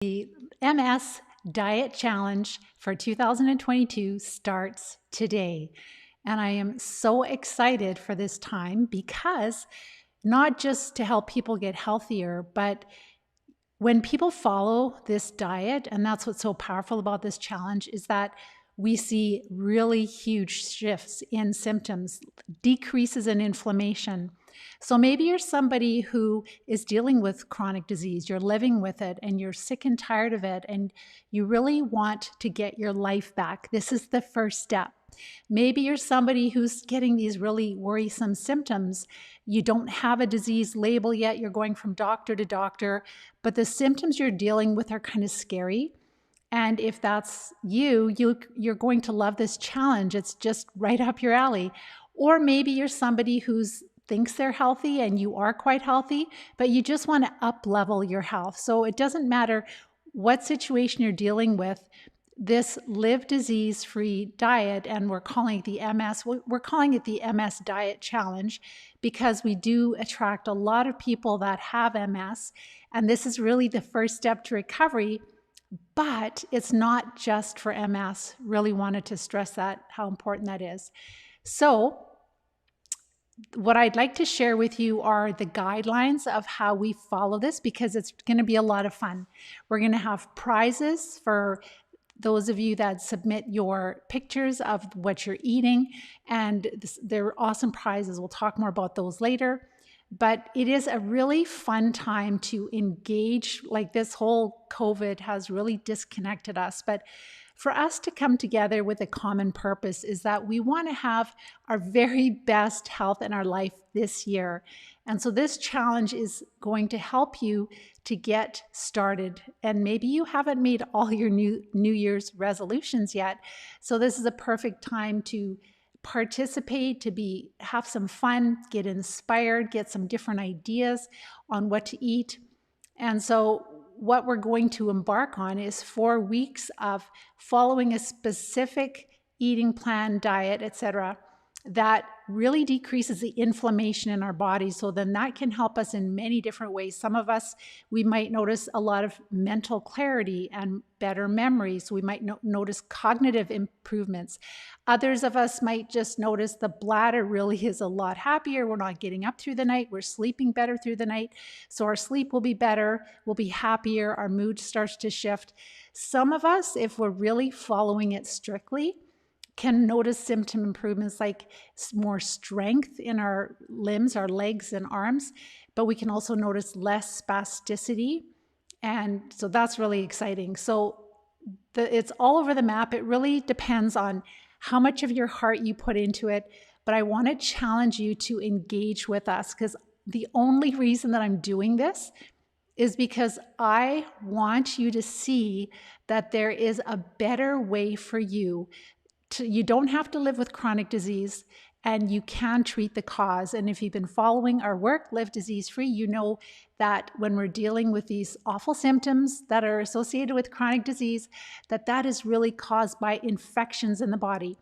The MS Diet Challenge for 2022 starts today. And I am so excited for this time because not just to help people get healthier, but when people follow this diet, and that's what's so powerful about this challenge, is that we see really huge shifts in symptoms, decreases in inflammation. So maybe you're somebody who is dealing with chronic disease, you're living with it, and you're sick and tired of it, and you really want to get your life back. This is the first step. Maybe you're somebody who's getting these really worrisome symptoms. You don't have a disease label yet, you're going from doctor to doctor, but the symptoms you're dealing with are kind of scary. And if that's you're going to love this challenge. It's just right up your alley. Or maybe you're somebody who thinks they're healthy and you are quite healthy, but you just want to up level your health. So it doesn't matter what situation you're dealing with. This live disease-free diet, and we're calling it the MS Diet Challenge because we do attract a lot of people that have MS, and this is really the first step to recovery. But it's not just for MS. Really wanted to stress that, how important that is. So what I'd like to share with you are the guidelines of how we follow this, because it's going to be a lot of fun. We're going to have prizes for those of you that submit your pictures of what you're eating, and they're awesome prizes. We'll talk more about those later. But it is a really fun time to engage. Like, this whole COVID has really disconnected us. But for us to come together with a common purpose is that we want to have our very best health in our life this year. And so this challenge is going to help you to get started. And maybe you haven't made all your New Year's resolutions yet. So this is a perfect time to participate, to have some fun, get inspired, get some different ideas on what to eat. And so what we're going to embark on is 4 weeks of following a specific eating plan, diet, etc., that really decreases the inflammation in our body. So then that can help us in many different ways. Some of us, we might notice a lot of mental clarity and better memory. So we might notice cognitive improvements. Others of us might just notice the bladder really is a lot happier. We're not getting up through the night. We're sleeping better through the night. So our sleep will be better. We'll be happier. Our mood starts to shift. Some of us, if we're really following it strictly, can notice symptom improvements like more strength in our limbs, our legs and arms, but we can also notice less spasticity. And so that's really exciting. So it's all over the map. It really depends on how much of your heart you put into it. But I want to challenge you to engage with us, because the only reason that I'm doing this is because I want you to see that there is a better way for you. You don't have to live with chronic disease, and you can treat the cause. And if you've been following our work, Live Disease Free, you know that when we're dealing with these awful symptoms that are associated with chronic disease, that is really caused by infections in the body.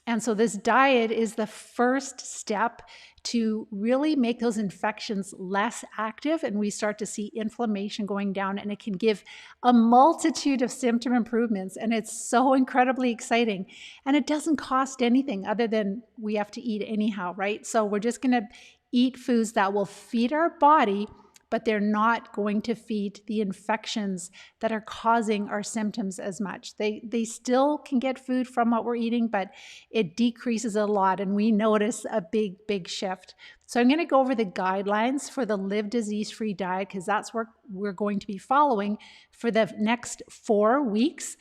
And so this diet is the first step to really make those infections less active, and we start to see inflammation going down, and it can give a multitude of symptom improvements. And it's so incredibly exciting. And it doesn't cost anything other than we have to eat anyhow, right? So we're just going to eat foods that will feed our body, but they're not going to feed the infections that are causing our symptoms as much. They still can get food from what we're eating, but it decreases a lot, and we notice a big shift. So I'm going to go over the guidelines for the Live Disease-Free diet, because that's what we're going to be following for the next 4 weeks.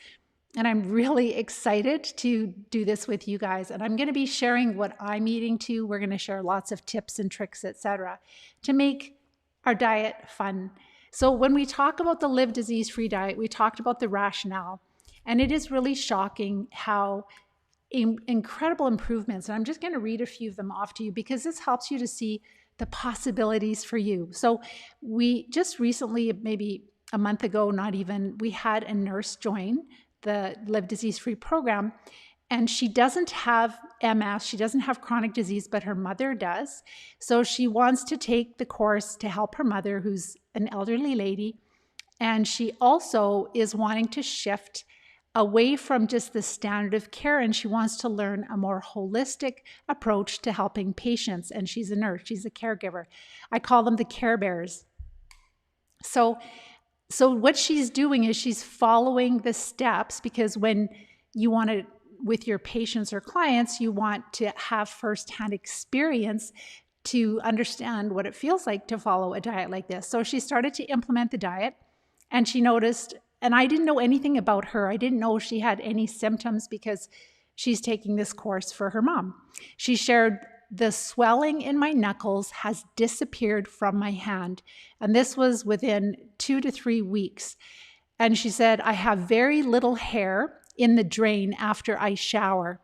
And I'm really excited to do this with you guys. And I'm going to be sharing what I'm eating too. We're going to share lots of tips and tricks, etc., to make our diet fun. So when we talk about the Live Disease-Free diet, we talked about the rationale, and it is really shocking how incredible improvements. And I'm just going to read a few of them off to you, because this helps you to see the possibilities for you. So we just recently, maybe a month ago, not even, we had a nurse join the Live Disease-Free program. And she doesn't have MS, she doesn't have chronic disease, but her mother does. So she wants to take the course to help her mother, who's an elderly lady, And she also is wanting to shift away from just the standard of care, and she wants to learn a more holistic approach to helping patients. And she's a nurse, she's a caregiver. I call them the Care Bears. So what she's doing is she's following the steps, because when you want to, with your patients or clients, you want to have firsthand experience to understand what it feels like to follow a diet like this. So she started to implement the diet, and she noticed, and I didn't know anything about her. I didn't know she had any symptoms because she's taking this course for her mom. She shared, the swelling in my knuckles has disappeared from my hand. And this was within 2 to 3 weeks. And she said, I have very little hair in the drain after I shower.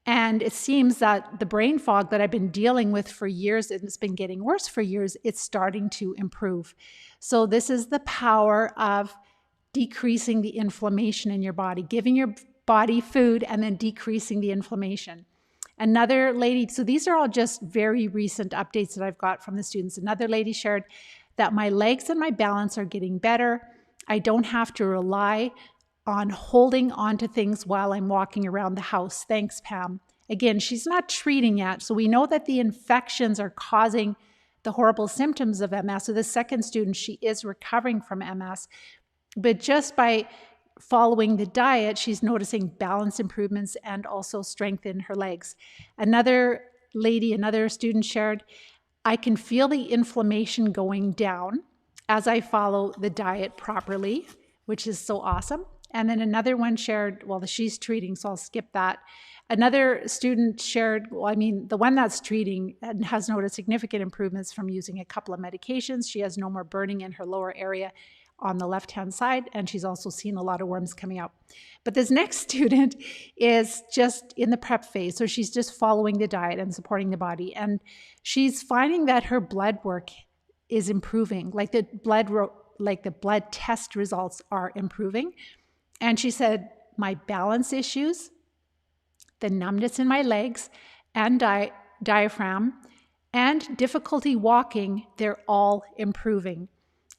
And it seems that the brain fog that I've been dealing with for years, and it's been getting worse for years, it's starting to improve. So this is the power of decreasing the inflammation in your body, giving your body food and then decreasing the inflammation. Another lady, so these are all just very recent updates that I've got from the students. Another lady shared that my legs and my balance are getting better. I don't have to rely on holding onto things while I'm walking around the house. Thanks, Pam. Again, she's not treating yet. So we know that the infections are causing the horrible symptoms of MS. So the second student, she is recovering from MS. But just by following the diet, she's noticing balance improvements and also strength in her legs. Another lady, another student shared, I can feel the inflammation going down as I follow the diet properly, which is so awesome. And then another one shared, well, she's treating, so I'll skip that. Another student shared, the one that's treating has noticed significant improvements from using a couple of medications. She has no more burning in her lower area on the left-hand side, and she's also seen a lot of worms coming out. But this next student is just in the prep phase, so she's just following the diet and supporting the body, and she's finding that her blood work is improving, like the blood test results are improving. And she said, my balance issues, the numbness in my legs and diaphragm, and difficulty walking, they're all improving.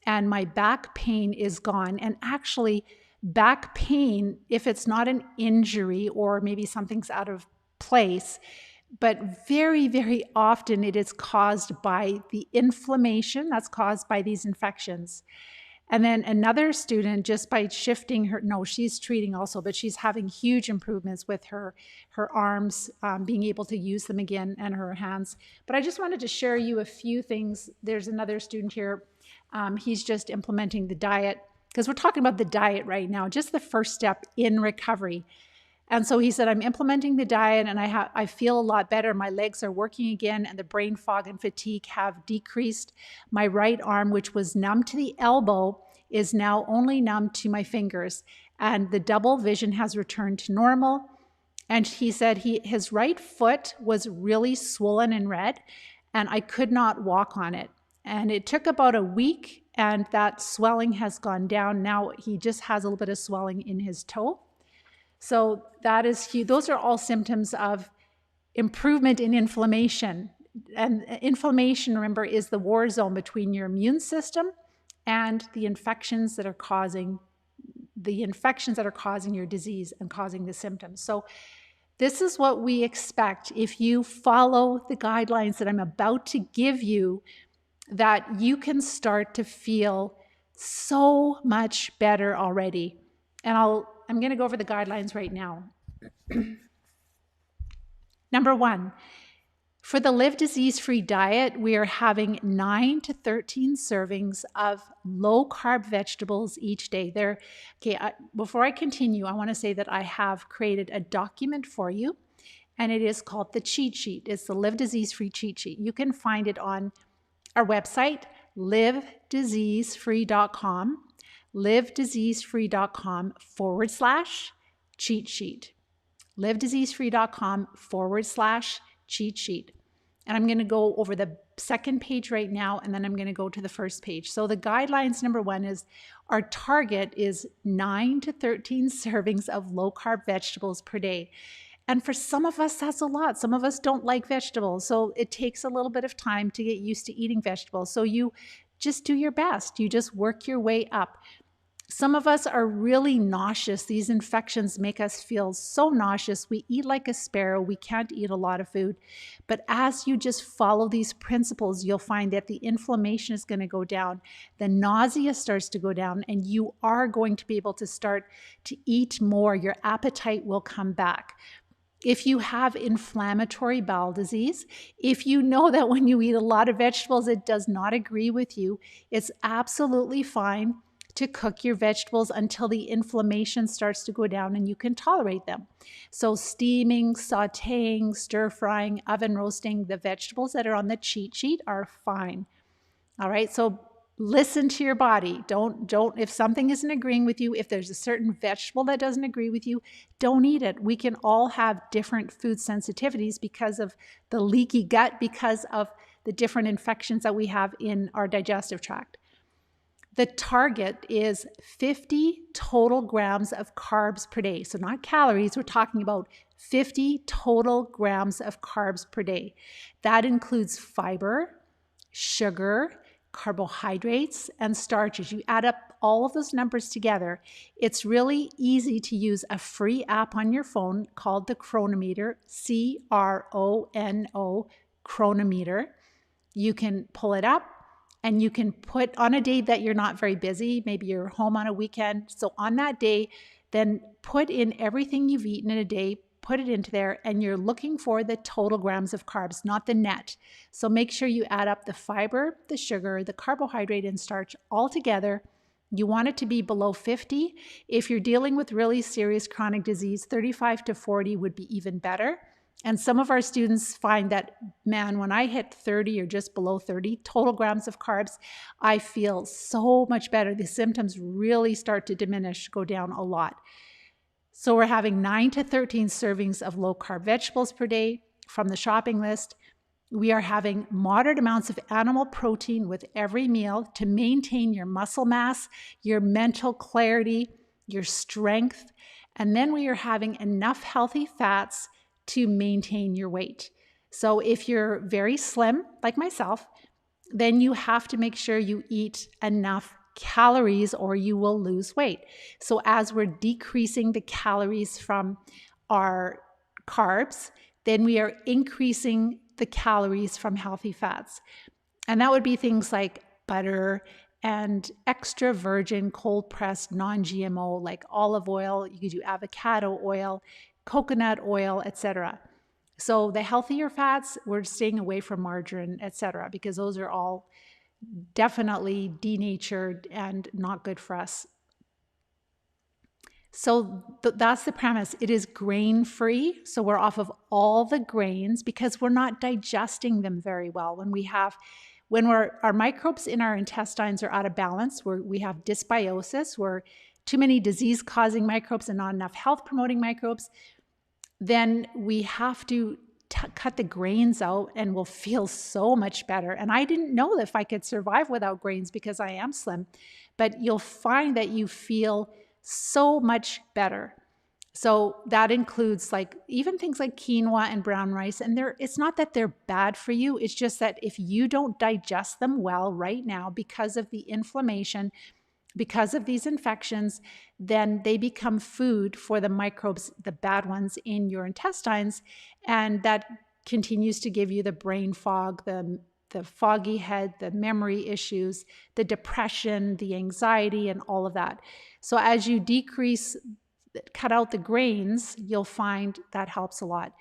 And my back pain is gone. And actually, back pain, if it's not an injury or maybe something's out of place, but very, very often it is caused by the inflammation that's caused by these infections. And then another student, just by shifting her, no, she's treating also, but she's having huge improvements with her arms, being able to use them again, and her hands. But I just wanted to share you a few things. There's another student here. He's just implementing the diet, because we're talking about the diet right now, just the first step in recovery. And so he said, I'm implementing the diet and I feel a lot better. My legs are working again and the brain fog and fatigue have decreased. My right arm, which was numb to the elbow, is now only numb to my fingers. And the double vision has returned to normal. And he said his right foot was really swollen and red, and I could not walk on it. And it took about a week, and that swelling has gone down. Now he just has a little bit of swelling in his toe. So that is huge. Those are all symptoms of improvement in inflammation. And inflammation, remember, is the war zone between your immune system and the infections that are causing your disease and causing the symptoms. So this is what we expect if you follow the guidelines that I'm about to give you, that you can start to feel so much better already. And I'm going to go over the guidelines right now. Number 1, for the Live Disease-Free diet, we are having 9 to 13 servings of low-carb vegetables each day. Before I continue, I want to say that I have created a document for you, and it is called the cheat sheet. It's the Live Disease-Free cheat sheet. You can find it on our website, livediseasefree.com. livediseasefree.com/cheat sheet. livediseasefree.com/cheat sheet. And I'm going to go over the second page right now, and then I'm going to go to the first page. So the guidelines, number 1 is our target is 9 to 13 servings of low-carb vegetables per day. And for some of us, that's a lot. Some of us don't like vegetables. So it takes a little bit of time to get used to eating vegetables. So you just do your best. You just work your way up. Some of us are really nauseous. These infections make us feel so nauseous. We eat like a sparrow. We can't eat a lot of food. But as you just follow these principles, you'll find that the inflammation is going to go down. The nausea starts to go down, and you are going to be able to start to eat more. Your appetite will come back. If you have inflammatory bowel disease, if you know that when you eat a lot of vegetables, it does not agree with you, it's absolutely fine to cook your vegetables until the inflammation starts to go down and you can tolerate them. So steaming, sauteing, stir frying, oven roasting, the vegetables that are on the cheat sheet are fine. All right, so listen to your body. Don't, if something isn't agreeing with you, if there's a certain vegetable that doesn't agree with you, don't eat it. We can all have different food sensitivities because of the leaky gut, because of the different infections that we have in our digestive tract. The target is 50 total grams of carbs per day. So not calories, we're talking about 50 total grams of carbs per day. That includes fiber, sugar, carbohydrates, and starches. You add up all of those numbers together. It's really easy to use a free app on your phone called the Chronometer, C-R-O-N-O, Chronometer. You can pull it up and you can put on a day that you're not very busy, maybe you're home on a weekend. So on that day, then put in everything you've eaten in a day, put it into there, and you're looking for the total grams of carbs, not the net. So make sure you add up the fiber, the sugar, the carbohydrate, and starch all together. You want it to be below 50. If you're dealing with really serious chronic disease, 35 to 40 would be even better. And some of our students find that, man, when I hit 30 or just below 30 total grams of carbs, I feel so much better. The symptoms really start to diminish, go down a lot. So we're having 9 to 13 servings of low-carb vegetables per day from the shopping list. We are having moderate amounts of animal protein with every meal to maintain your muscle mass, your mental clarity, your strength. And then we are having enough healthy fats to maintain your weight. So if you're very slim, like myself, then you have to make sure you eat enough calories or you will lose weight. So as we're decreasing the calories from our carbs, then we are increasing the calories from healthy fats. And that would be things like butter and extra virgin, cold pressed, non-GMO, like olive oil. You could do avocado oil, coconut oil, etc. So the healthier fats, we're staying away from margarine, etc., because those are all definitely denatured and not good for us. So that's the premise. It is grain-free. So we're off of all the grains because we're not digesting them very well. When our microbes in our intestines are out of balance, we have dysbiosis, where too many disease-causing microbes and not enough health-promoting microbes, then we have to cut the grains out and we'll feel so much better. And I didn't know if I could survive without grains because I am slim, but you'll find that you feel so much better. So that includes like even things like quinoa and brown rice. And it's not that they're bad for you. It's just that if you don't digest them well right now because of the inflammation, because of these infections, then they become food for the microbes, the bad ones in your intestines. And that continues to give you the brain fog, the foggy head, the memory issues, the depression, the anxiety, and all of that. So as you cut out the grains, you'll find that helps a lot.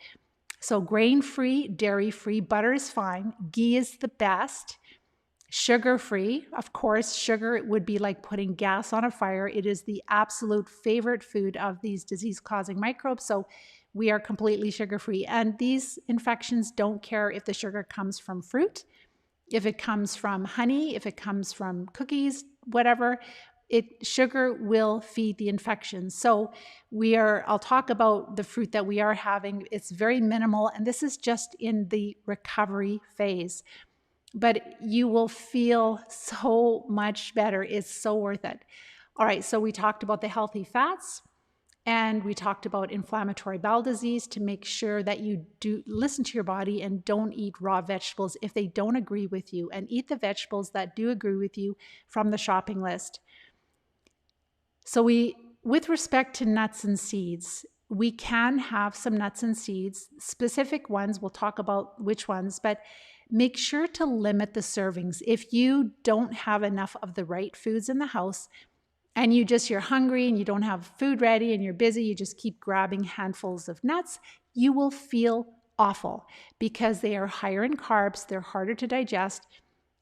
So grain-free, dairy-free, butter is fine. Ghee is the best. Sugar-free, of course, sugar would be like putting gas on a fire. It is the absolute favorite food of these disease-causing microbes. So we are completely sugar-free. And these infections don't care if the sugar comes from fruit, if it comes from honey, if it comes from cookies, whatever. Sugar will feed the infections. So I'll talk about the fruit that we are having. It's very minimal, and this is just in the recovery phase. But you will feel so much better. It's so worth it. All right, so we talked about the healthy fats. And we talked about inflammatory bowel disease, to make sure that you do listen to your body and don't eat raw vegetables if they don't agree with you, and eat the vegetables that do agree with you from the shopping list. So with respect to nuts and seeds, we can have some nuts and seeds, specific ones. We'll talk about which ones, but make sure to limit the servings. If you don't have enough of the right foods in the house, and you're hungry and you don't have food ready and you're busy, you just keep grabbing handfuls of nuts, you will feel awful because they are higher in carbs, they're harder to digest.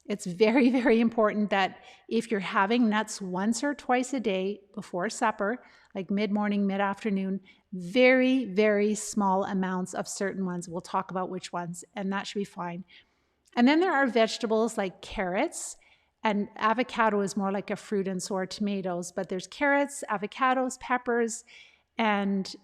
It's very, very important that if you're having nuts once or twice a day before supper, like mid-morning, mid-afternoon, very, very small amounts of certain ones. We'll talk about which ones, and that should be fine. And then there are vegetables like carrots, and avocado is more like a fruit, and so are tomatoes, but there's carrots, avocados, peppers, and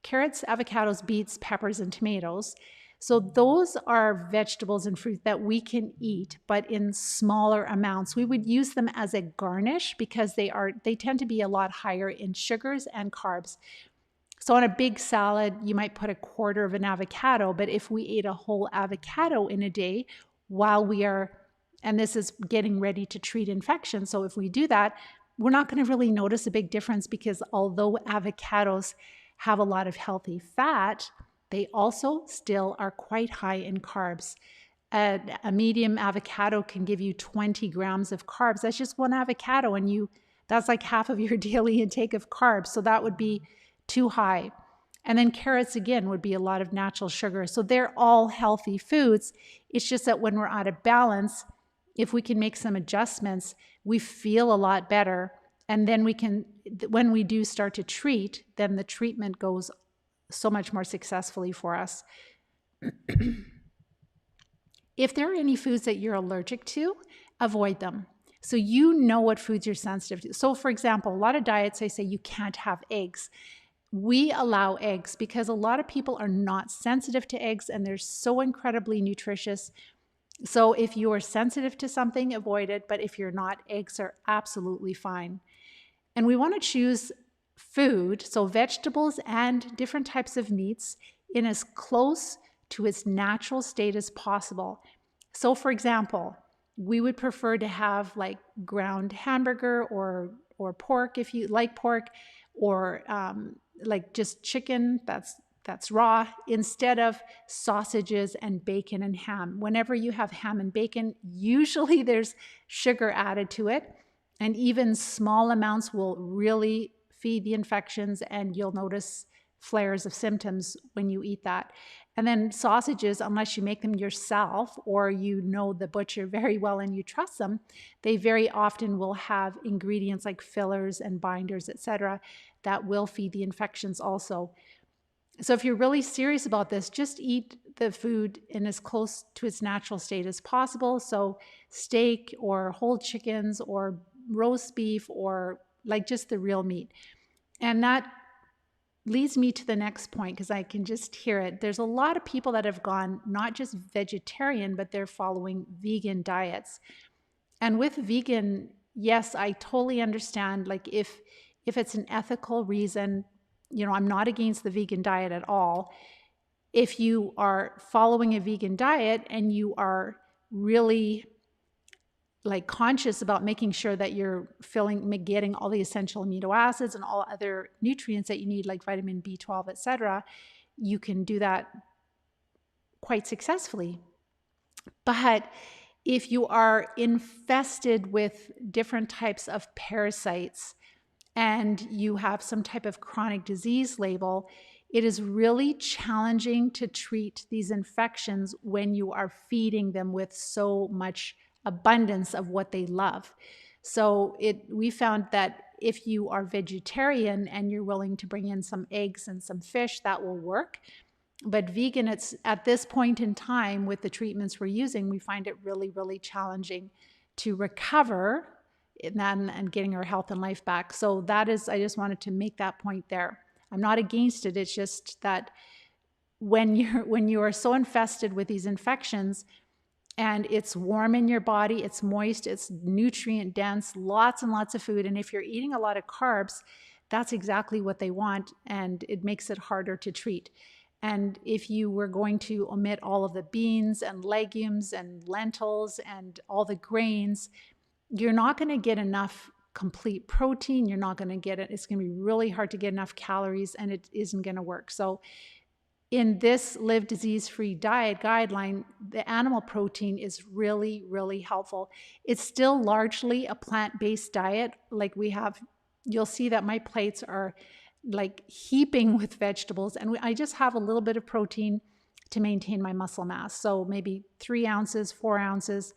carrots, avocados, beets, peppers, and tomatoes. So those are vegetables and fruit that we can eat, but in smaller amounts. We would use them as a garnish because they tend to be a lot higher in sugars and carbs. So on a big salad, you might put a quarter of an avocado, but if we ate a whole avocado in a day while we are, and this is getting ready to treat infection, so if we do that, we're not going to really notice a big difference, because although avocados have a lot of healthy fat, they also still are quite high in carbs. A medium avocado can give you 20 grams of carbs. That's just one avocado, and that's like half of your daily intake of carbs. So that would be too high. And then carrots, again, would be a lot of natural sugar. So they're all healthy foods. It's just that when we're out of balance, if we can make some adjustments, we feel a lot better. And then when we do start to treat, then the treatment goes so much more successfully for us. If there are any foods that you're allergic to, avoid them. So you know what foods you're sensitive to. So for example, a lot of diets, I say you can't have eggs. We allow eggs because a lot of people are not sensitive to eggs, and they're so incredibly nutritious. So if you are sensitive to something, avoid it. But if you're not, eggs are absolutely fine. And we want to choose food, so vegetables and different types of meats, in as close to its natural state as possible. So for example, we would prefer to have like ground hamburger or pork if you like pork, or like just chicken that's raw, instead of sausages and bacon and ham. Whenever you have ham and bacon, usually there's sugar added to it, and even small amounts will really feed the infections, and you'll notice flares of symptoms when you eat that. And then sausages, unless you make them yourself or you know the butcher very well and you trust them, they very often will have ingredients like fillers and binders, etc., that will feed the infections also. So if you're really serious about this, just eat the food in as close to its natural state as possible. So steak or whole chickens or roast beef, or like just the real meat. And that leads me to the next point, because I can just hear it. There's a lot of people that have gone not just vegetarian, but they're following vegan diets. And with vegan, yes, I totally understand. Like if it's an ethical reason, I'm not against the vegan diet at all. If you are following a vegan diet and you are really like conscious about making sure that you're getting all the essential amino acids and all other nutrients that you need, like vitamin B12, etc., you can do that quite successfully. But if you are infested with different types of parasites and you have some type of chronic disease label, it is really challenging to treat these infections when you are feeding them with so much abundance of what they love. So we found that if you are vegetarian and you're willing to bring in some eggs and some fish, that will work. But vegan, it's at this point in time with the treatments we're using, we find it really, really challenging to recover and getting our health and life back. So I just wanted to make that point there. I'm not against it. It's just that when you are so infested with these infections, and it's warm in your body, it's moist, it's nutrient dense, lots and lots of food. And if you're eating a lot of carbs, that's exactly what they want, and it makes it harder to treat. And if you were going to omit all of the beans and legumes and lentils and all the grains, you're not going to get enough complete protein. You're not going to get it. It's going to be really hard to get enough calories, and it isn't going to work. So in this Live Disease-Free Diet guideline, the animal protein is really, really helpful. It's still largely a plant-based diet. Like we have, you'll see that my plates are like heaping with vegetables, and I just have a little bit of protein to maintain my muscle mass. So maybe 3 ounces, 4 ounces,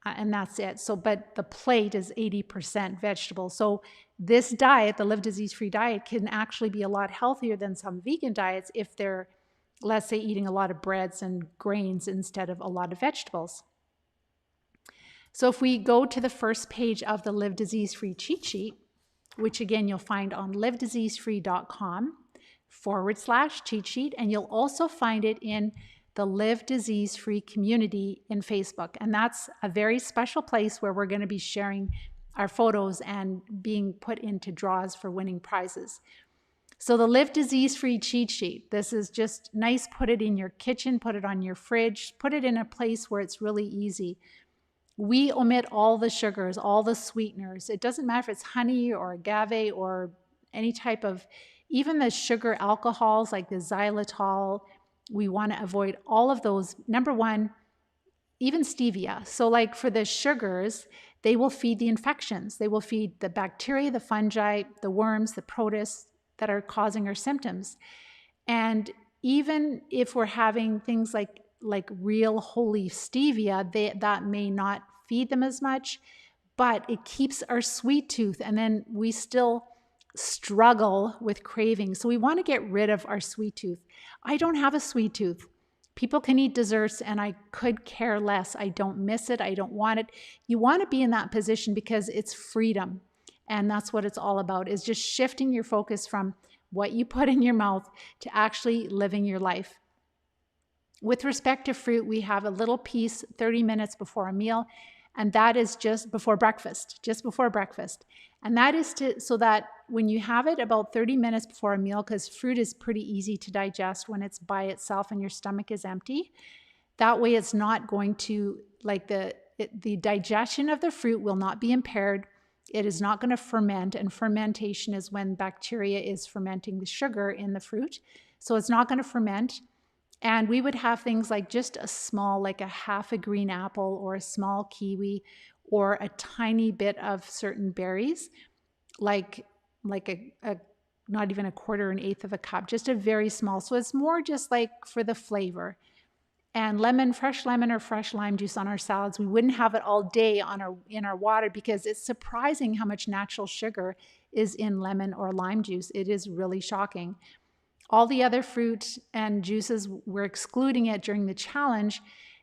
and that's it. So, but the plate is 80% vegetable. So this diet, the Live Disease-Free diet, can actually be a lot healthier than some vegan diets if they're, let's say, eating a lot of breads and grains instead of a lot of vegetables. So if we go to the first page of the Live Disease-Free cheat sheet, which again you'll find on livediseasefree.com/cheat sheet, and you'll also find it in the Live Disease-Free community in Facebook. And that's a very special place where we're going to be sharing our photos and being put into draws for winning prizes. So the Live Disease-Free cheat sheet, this is just nice. Put it in your kitchen, put it on your fridge, put it in a place where it's really easy. We omit all the sugars, all the sweeteners. It doesn't matter if it's honey or agave or any type of, even the sugar alcohols like the xylitol. We want to avoid all of those. Number one, even stevia. So like for the sugars, they will feed the infections. They will feed the bacteria, the fungi, the worms, the protists that are causing our symptoms. And even if we're having things like real whole leaf stevia, that may not feed them as much, but it keeps our sweet tooth, and then we still struggle with cravings. So we want to get rid of our sweet tooth. I don't have a sweet tooth. People can eat desserts and I could care less. I don't miss it. I don't want it. You want to be in that position because it's freedom. And that's what it's all about, is just shifting your focus from what you put in your mouth to actually living your life. With respect to fruit, we have a little piece 30 minutes before a meal, and that is just before breakfast. And that is so that when you have it about 30 minutes before a meal, because fruit is pretty easy to digest when it's by itself and your stomach is empty, that way it's not going to, the digestion of the fruit will not be impaired. It is not going to ferment, and fermentation is when bacteria is fermenting the sugar in the fruit. So it's not going to ferment. And we would have things like just a small, like a half a green apple or a small kiwi or a tiny bit of certain berries, like a not even a quarter, an eighth of a cup, just a very small. So it's more just like for the flavor. And fresh lemon or fresh lime juice on our salads. We wouldn't have it all day in our water, because it's surprising how much natural sugar is in lemon or lime juice. It is really shocking. All the other fruit and juices, we're excluding it during the challenge,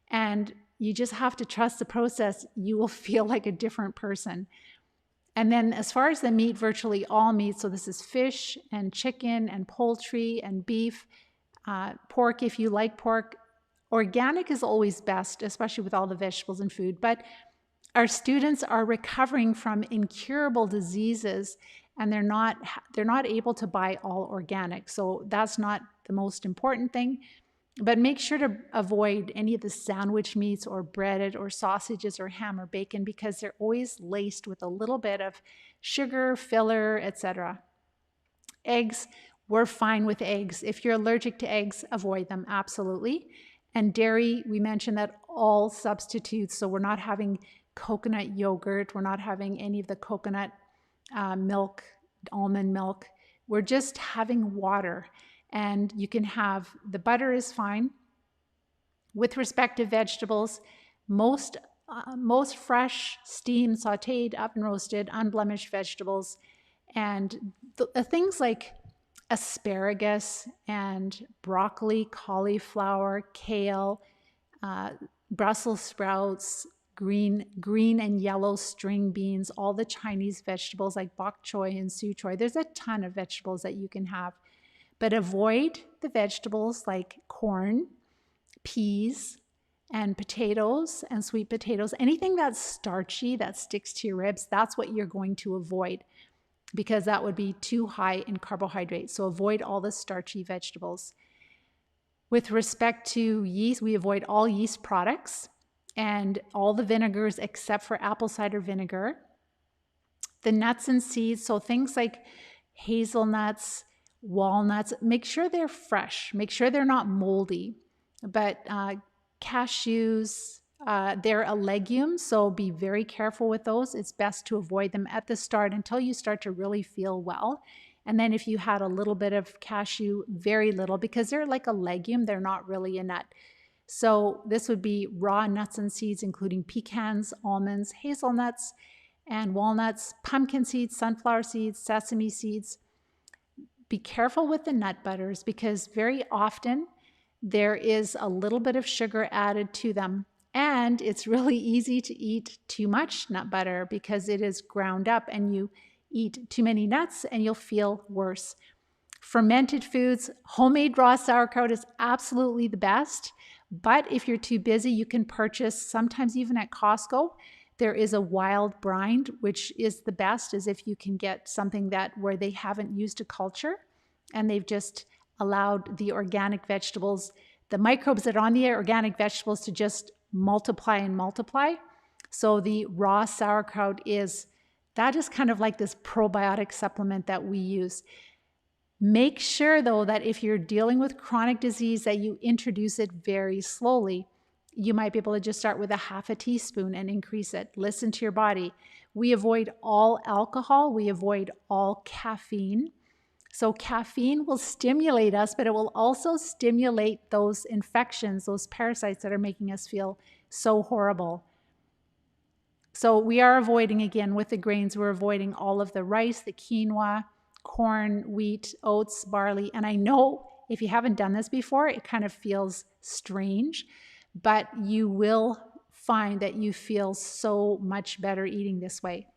and you just have to trust the process. You will feel like a different person. And then as far as the meat, virtually all meat, so this is fish and chicken and poultry and beef, pork if you like pork. Organic is always best, especially with all the vegetables and food, but our students are recovering from incurable diseases, and they're not able to buy all organic. So that's not the most important thing, but make sure to avoid any of the sandwich meats or breaded or sausages or ham or bacon, because they're always laced with a little bit of sugar, filler, etc. Eggs, we're fine with eggs. If you're allergic to eggs, avoid them, absolutely. And dairy, we mentioned that all substitutes, so we're not having coconut yogurt, we're not having any of the coconut milk, almond milk. We're just having water, and you can have, the butter is fine. With respect to vegetables, most fresh, steamed, sauteed, up and roasted, unblemished vegetables, and the things like asparagus and broccoli, cauliflower, kale, Brussels sprouts, green and yellow string beans, all the Chinese vegetables like bok choy and su choy. There's a ton of vegetables that you can have, but avoid the vegetables like corn, peas, and potatoes and sweet potatoes. Anything that's starchy, that sticks to your ribs, that's what you're going to avoid. because that would be too high in carbohydrates. So avoid all the starchy vegetables. With respect to yeast, we avoid all yeast products and all the vinegars except for apple cider vinegar. The nuts and seeds, so things like hazelnuts, walnuts, make sure they're fresh, make sure they're not moldy. But cashews, they're a legume, so be very careful with those. It's best to avoid them at the start until you start to really feel well. And then if you had a little bit of cashew, very little, because they're like a legume, they're not really a nut. So this would be raw nuts and seeds, including pecans, almonds, hazelnuts, and walnuts, pumpkin seeds, sunflower seeds, sesame seeds. Be careful with the nut butters because very often there is a little bit of sugar added to them. And it's really easy to eat too much nut butter because it is ground up, and you eat too many nuts and you'll feel worse. Fermented foods, homemade raw sauerkraut is absolutely the best. But if you're too busy, you can purchase, sometimes even at Costco, there is a wild brine, which is the best, is if you can get something that where they haven't used a culture and they've just allowed the organic vegetables, the microbes that are on the organic vegetables, to just multiply and multiply. So the raw sauerkraut is kind of like this probiotic supplement that we use. Make sure though that if you're dealing with chronic disease that you introduce it very slowly. You might be able to just start with a half a teaspoon and increase it. Listen to your body. We avoid all alcohol. We avoid all caffeine. So caffeine will stimulate us, but it will also stimulate those infections, those parasites that are making us feel so horrible. So we are avoiding, again, with the grains, we're avoiding all of the rice, the quinoa, corn, wheat, oats, barley. And I know if you haven't done this before, it kind of feels strange, but you will find that you feel so much better eating this way.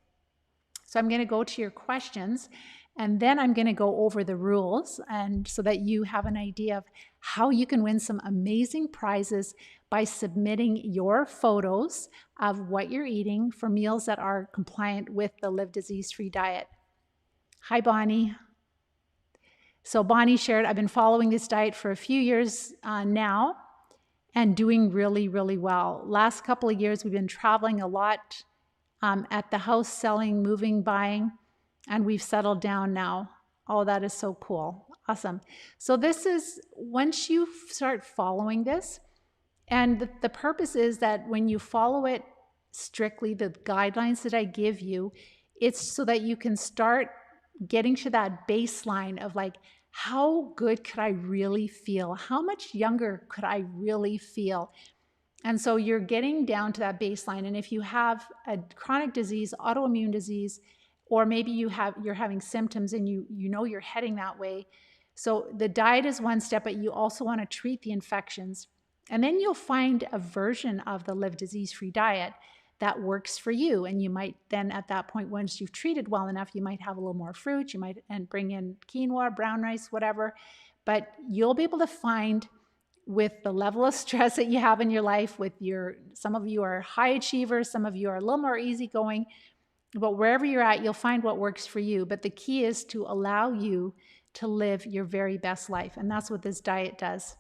So I'm going to go to your questions, and then I'm going to go over the rules, and so that you have an idea of how you can win some amazing prizes by submitting your photos of what you're eating for meals that are compliant with the Live Disease-Free diet. Hi, Bonnie. So Bonnie shared, I've been following this diet for a few years now and doing really, really well. Last couple of years, we've been traveling a lot at the house, selling, moving, buying, and we've settled down now. Oh, that is so cool. Awesome. So this is, once you start following this, and the purpose is that when you follow it strictly, the guidelines that I give you, it's so that you can start getting to that baseline of like, how good could I really feel? How much younger could I really feel? And so you're getting down to that baseline. And if you have a chronic disease, autoimmune disease, or maybe you're having symptoms and you know you're heading that way. So the diet is one step, but you also want to treat the infections. And then you'll find a version of the Live Disease-Free diet that works for you. And you might then at that point, once you've treated well enough, you might have a little more fruit, you might and bring in quinoa, brown rice, whatever. But you'll be able to find, with the level of stress that you have in your life, some of you are high achievers, some of you are a little more easygoing, but wherever you're at, you'll find what works for you. But the key is to allow you to live your very best life. And that's what this diet does.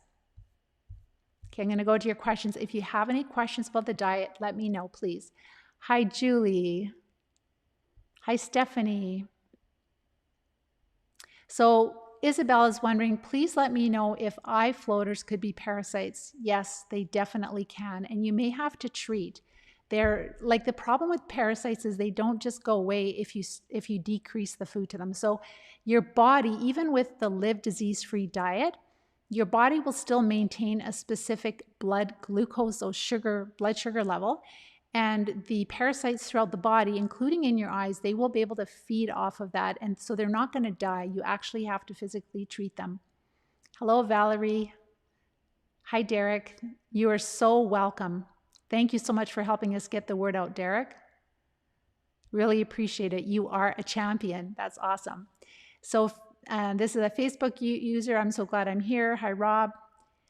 Okay, I'm going to go to your questions. If you have any questions about the diet, let me know, please. Hi, Julie. Hi, Stephanie. So Isabel is wondering, please let me know if eye floaters could be parasites. Yes, they definitely can. And you may have to treat. They're like, the problem with parasites is they don't just go away if you decrease the food to them. So your body, even with the Live Disease-Free diet, your body will still maintain a specific blood glucose, or blood sugar level. And the parasites throughout the body, including in your eyes, they will be able to feed off of that. And so they're not going to die. You actually have to physically treat them. Hello, Valerie. Hi, Derek. You are so welcome. Thank you so much for helping us get the word out, Derek. Really appreciate it. You are a champion. That's awesome. So this is a Facebook user. I'm so glad I'm here. Hi, Rob.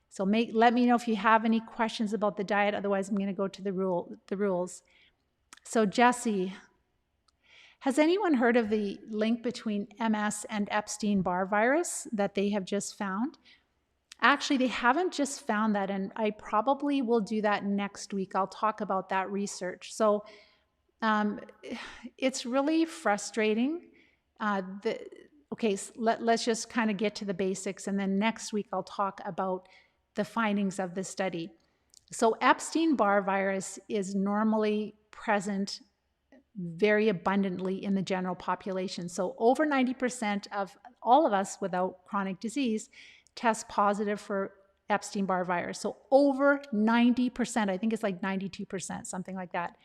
So let me know if you have any questions about the diet. Otherwise, I'm going to go to the rules. So Jesse, Has anyone heard of the link between MS and Epstein-Barr virus that they have just found? Actually, they haven't just found that, and I probably will do that next week. I'll talk about that research. So it's really frustrating. Okay, so let's just kind of get to the basics, and then next week I'll talk about the findings of the study. So Epstein-Barr virus is normally present very abundantly in the general population. So over 90% of all of us without chronic disease test positive for Epstein-Barr virus. So over 90%, I think it's like 92%, something like that.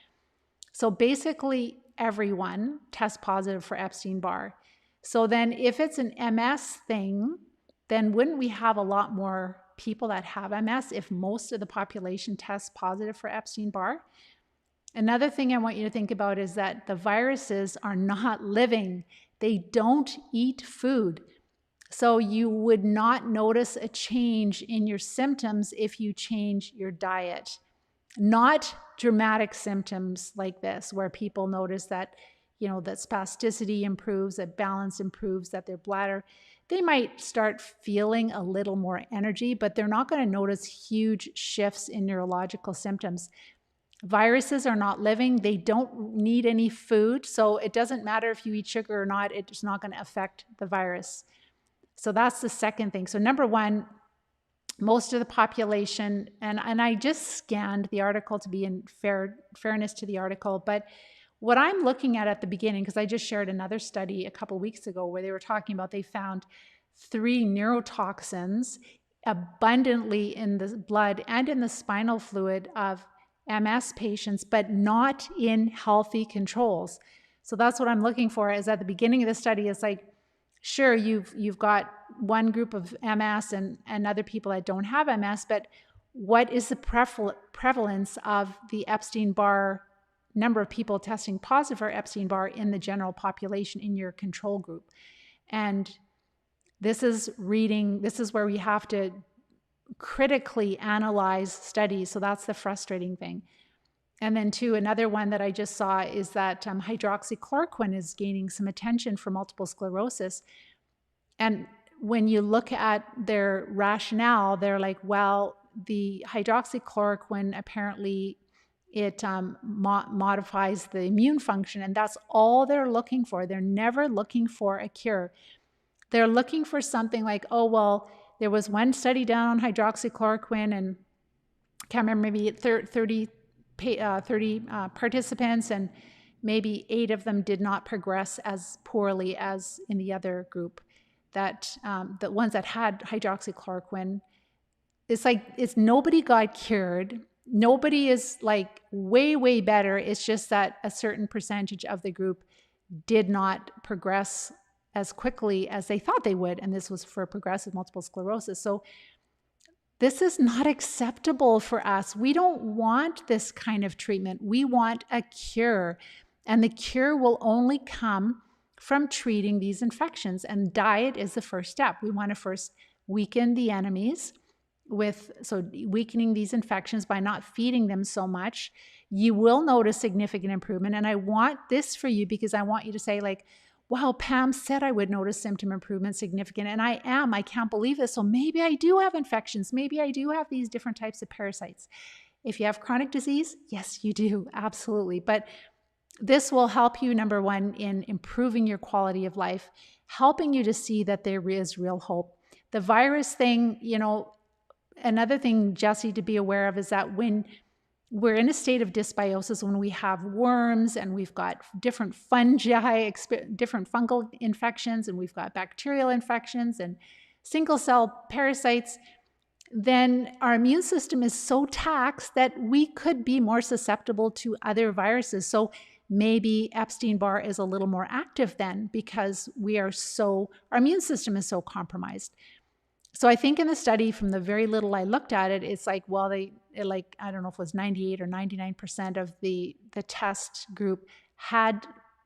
So basically everyone tests positive for Epstein-Barr. So then if it's an MS thing, then wouldn't we have a lot more people that have MS if most of the population tests positive for Epstein-Barr? Another thing I want you to think about is that the viruses are not living. They don't eat food. So you would not notice a change in your symptoms if you change your diet. Not dramatic symptoms like this, where people notice that, that spasticity improves, that balance improves, that their bladder, they might start feeling a little more energy, but they're not going to notice huge shifts in neurological symptoms. Viruses are not living. They don't need any food. So it doesn't matter if you eat sugar or not. It's not going to affect the virus. So that's the second thing. So number one, most of the population, and I just scanned the article to be in fairness to the article, but what I'm looking at the beginning, because I just shared another study a couple weeks ago where they were talking about, they found 3 neurotoxins abundantly in the blood and in the spinal fluid of MS patients, but not in healthy controls. So that's what I'm looking for, is at the beginning of the study, it's like, sure, you've got one group of MS and other people that don't have MS, but what is the prevalence of the Epstein-Barr, number of people testing positive for Epstein-Barr in the general population in your control group? And this is where we have to critically analyze studies. So that's the frustrating thing. And then two, another one that I just saw is that hydroxychloroquine is gaining some attention for multiple sclerosis. And when you look at their rationale, they're like, well, the hydroxychloroquine apparently it modifies the immune function, and that's all they're looking for. They're never looking for a cure. They're looking for something like, oh, well, there was one study done on hydroxychloroquine, and I can't remember, maybe 30 participants, and maybe 8 of them did not progress as poorly as in the other group. That the ones that had hydroxychloroquine, it's nobody got cured. Nobody is like way better. It's just that a certain percentage of the group did not progress as quickly as they thought they would, and this was for progressive multiple sclerosis. So this is not acceptable for us. We don't want this kind of treatment. We want a cure, and the cure will only come from treating these infections, and diet is the first step. We want to first weaken the enemies weakening these infections by not feeding them so much. You will notice significant improvement, and I want this for you because I want you to say, like, wow, Pam said I would notice symptom improvement significant, and I am. I can't believe this. So maybe I do have infections. Maybe I do have these different types of parasites. If you have chronic disease, yes, you do, absolutely. But this will help you, number one, in improving your quality of life, helping you to see that there is real hope. The virus thing, another thing, Jesse, to be aware of is that when we're in a state of dysbiosis, when we have worms and we've got different fungi, different fungal infections, and we've got bacterial infections and single cell parasites, then our immune system is so taxed that we could be more susceptible to other viruses. So maybe Epstein-Barr is a little more active then because our immune system is so compromised. So I think in the study, from the very little I looked at it, it's like, well, I don't know if it was 98 or 99% of the test group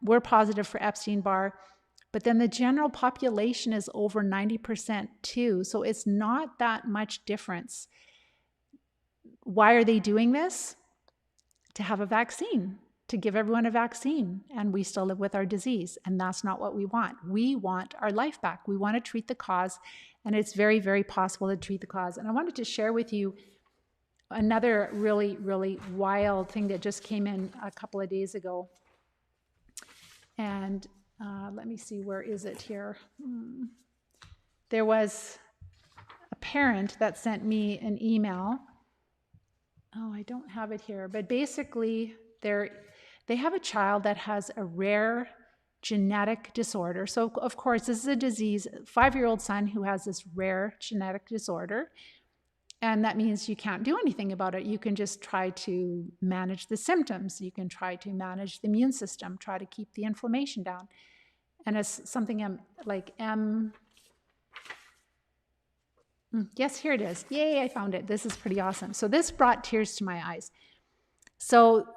were positive for Epstein-Barr, but then the general population is over 90% too. So it's not that much difference. Why are they doing this? To have a vaccine. to give everyone a vaccine and we still live with our disease. And that's not what we want. We want our life back. We want to treat the cause, and it's very, very possible to treat the cause. And I wanted to share with you another really, really wild thing that just came in a couple of days ago. And let me see, where is it here? There was a parent that sent me an email. Oh, I don't have it here, but basically they have a child that has a rare genetic disorder. So of course, this is a disease, 5-year-old son who has this rare genetic disorder. And that means you can't do anything about it. You can just try to manage the symptoms. You can try to manage the immune system, try to keep the inflammation down. And it's something like yes, here it is. Yay, I found it. This is pretty awesome. So this brought tears to my eyes. So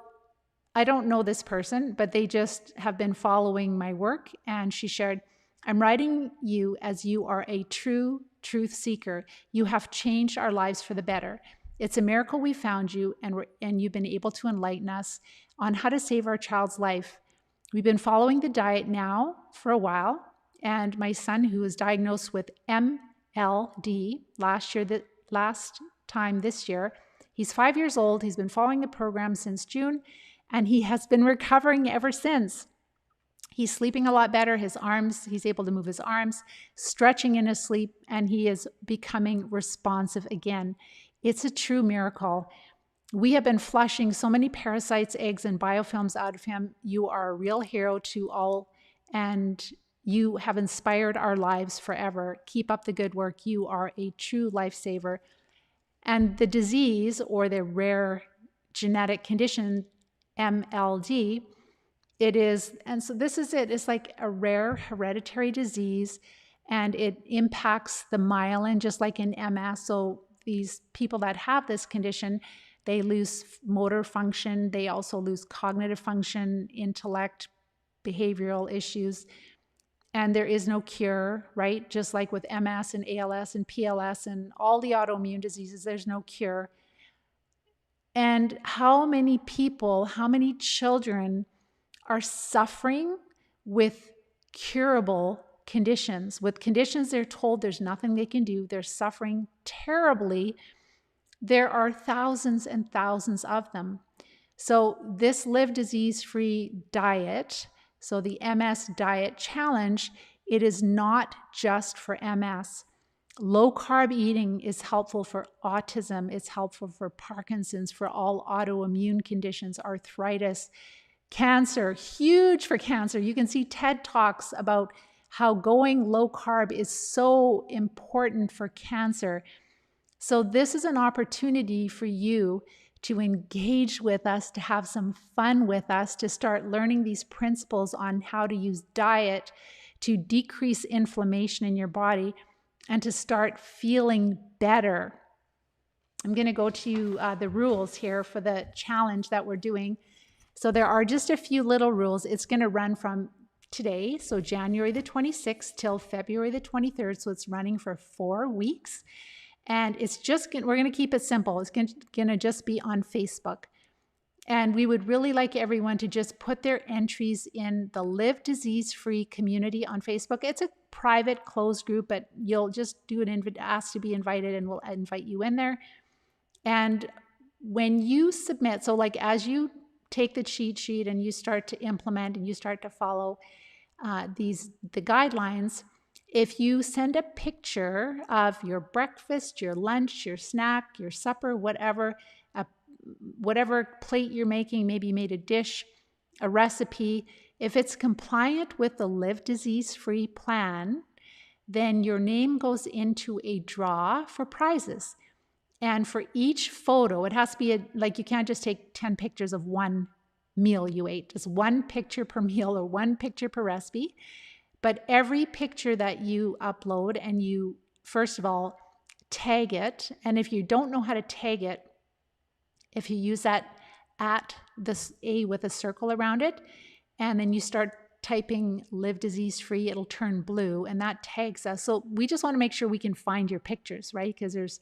I don't know this person, but they just have been following my work. And she shared, I'm writing you as you are a true truth seeker. You have changed our lives for the better. It's a miracle we found you, and you've been able to enlighten us on how to save our child's life. We've been following the diet now for a while, and my son, who was diagnosed with MLD last time this year, he's 5 years old. He's been following the program since June, and he has been recovering ever since. He's sleeping a lot better. He's able to move his arms, stretching in his sleep, and he is becoming responsive again. It's a true miracle. We have been flushing so many parasites, eggs, and biofilms out of him. You are a real hero to all, and you have inspired our lives forever. Keep up the good work. You are a true lifesaver. And the disease, or the rare genetic condition, MLD, it is, and so this is it. It's like a rare hereditary disease, and it impacts the myelin just like in MS. So these people that have this condition, they lose motor function. They also lose cognitive function, intellect, behavioral issues. And there is no cure, right? Just like with MS and ALS and PLS and all the autoimmune diseases, there's no cure. And how many people, how many children are suffering with curable conditions, with conditions they're told there's nothing they can do. They're suffering terribly. There are thousands and thousands of them. So this Live Disease-Free diet, so the MS Diet Challenge, it is not just for MS. Low-carb eating is helpful for autism. It's helpful for Parkinson's, for all autoimmune conditions, arthritis, cancer, huge for cancer. You can see TED Talks about how going low-carb is so important for cancer. So this is an opportunity for you to engage with us, to have some fun with us, to start learning these principles on how to use diet to decrease inflammation in your body and to start feeling better. I'm going to go to the rules here for the challenge that we're doing. So there are just a few little rules. It's going to run from today, so January the 26th till February the 23rd. So it's running for 4 weeks. And it's just, we're going to keep it simple. It's going to just be on Facebook. And we would really like everyone to just put their entries in the Live Disease-Free community on Facebook. It's a private, closed group, but you'll just do ask to be invited, and we'll invite you in there. And when you submit, so like as you take the cheat sheet and you start to implement and you start to follow the guidelines, if you send a picture of your breakfast, your lunch, your snack, your supper, whatever plate you're making, maybe you made a dish, a recipe, if it's compliant with the Live Disease-Free plan, then your name goes into a draw for prizes. And for each photo, it has to be like you can't just take 10 pictures of one meal you ate. Just one picture per meal or one picture per recipe. But every picture that you upload, and you, first of all, tag it. And if you don't know how to tag it, if you use that @ with a circle around it, and then you start typing Live Disease-Free, it'll turn blue, and that tags us. So we just want to make sure we can find your pictures, right? Because there's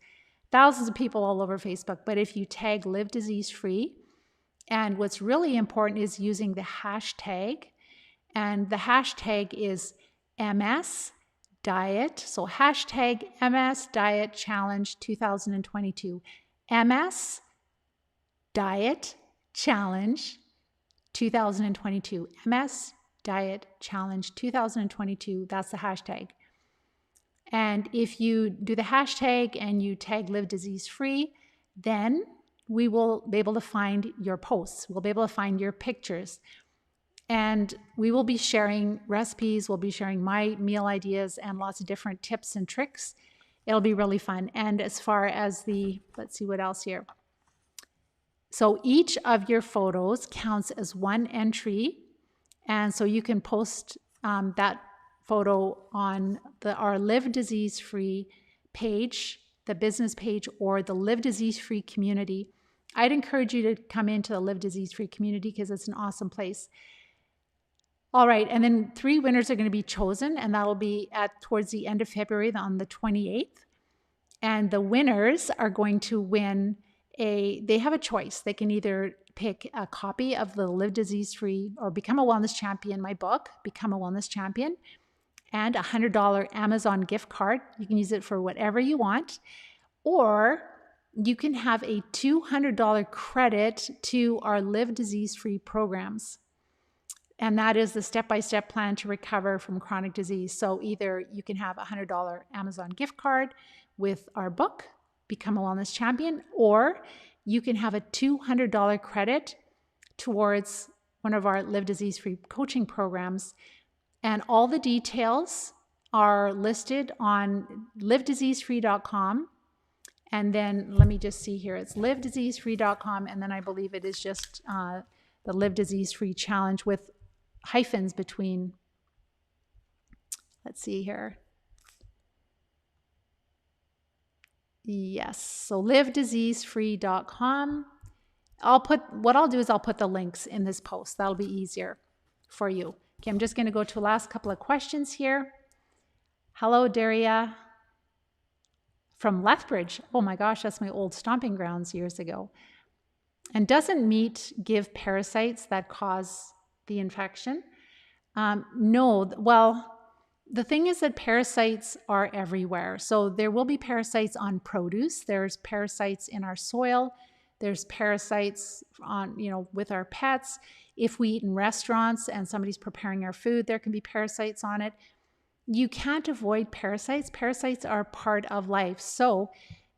thousands of people all over Facebook. But if you tag Live Disease-Free, And what's really important is using the hashtag. And the hashtag is MS Diet. So hashtag MS Diet Challenge 2022. MS Diet Challenge 2022. MS Diet Challenge 2022. That's the hashtag. And if you do the hashtag and you tag Live Disease Free, then we will be able to find your posts. We'll be able to find your pictures. And we will be sharing recipes. We'll be sharing my meal ideas and lots of different tips and tricks. It'll be really fun. And as far as let's see what else here. So each of your photos counts as one entry. And so you can post that photo on our Live Disease Free page, the business page, or the Live Disease Free community. I'd encourage you to come into the Live Disease Free community because it's an awesome place. All right, and then 3 winners are going to be chosen, and that will be towards the end of February on the 28th. And the winners are going to win they have a choice. They can either pick a copy of the Live Disease Free or Become a Wellness Champion, my book, Become a Wellness Champion, and a $100 Amazon gift card. You can use it for whatever you want. Or you can have a $200 credit to our Live Disease Free programs. And that is the step-by-step plan to recover from chronic disease. So either you can have a $100 Amazon gift card with our book, Become a Wellness Champion, or you can have a $200 credit towards one of our Live Disease Free coaching programs. And all the details are listed on livediseasefree.com. And then let me just see here. It's livediseasefree.com. And then I believe it is just the Live Disease Free Challenge with hyphens between. Let's see here. Yes. So livediseasefree.com. What I'll do is I'll put the links in this post. That'll be easier for you. Okay, I'm just going to go to the last couple of questions here. Hello, Daria from Lethbridge. Oh my gosh, that's my old stomping grounds years ago. And doesn't meat give parasites that cause the infection? No. Well, the thing is that parasites are everywhere. So there will be parasites on produce. There's parasites in our soil. There's parasites on, with our pets. If we eat in restaurants and somebody's preparing our food, there can be parasites on it. You can't avoid parasites. Parasites are part of life. So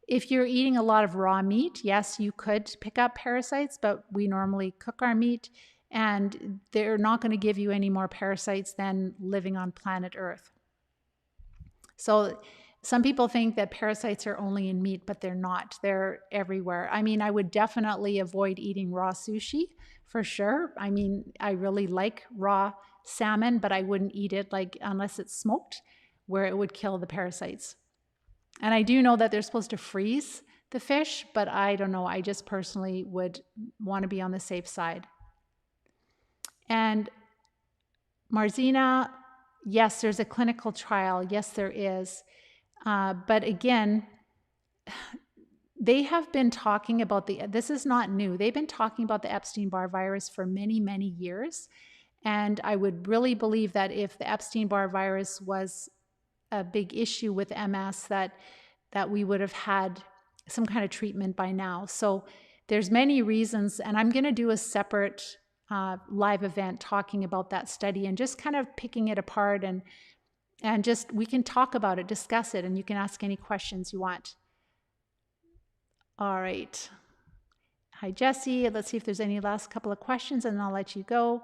if you're eating a lot of raw meat, yes, you could pick up parasites, but we normally cook our meat and they're not going to give you any more parasites than living on planet Earth. So some people think that parasites are only in meat, but they're not. They're everywhere. I mean, I would definitely avoid eating raw sushi for sure. I mean, I really like raw salmon, but I wouldn't eat it unless it's smoked, where it would kill the parasites. And I do know that they're supposed to freeze the fish, but I don't know. I just personally would want to be on the safe side. And Marzina, yes, there's a clinical trial. Yes, there is. But again, they have been talking about this is not new. They've been talking about the Epstein-Barr virus for many, many years. And I would really believe that if the Epstein-Barr virus was a big issue with MS, that we would have had some kind of treatment by now. So there's many reasons, and I'm going to do a separate live event talking about that study and just kind of picking it apart and just we can talk about it, discuss it, and you can ask any questions you want. All right. Hi, Jessie. Let's see if there's any last couple of questions, and I'll let you go.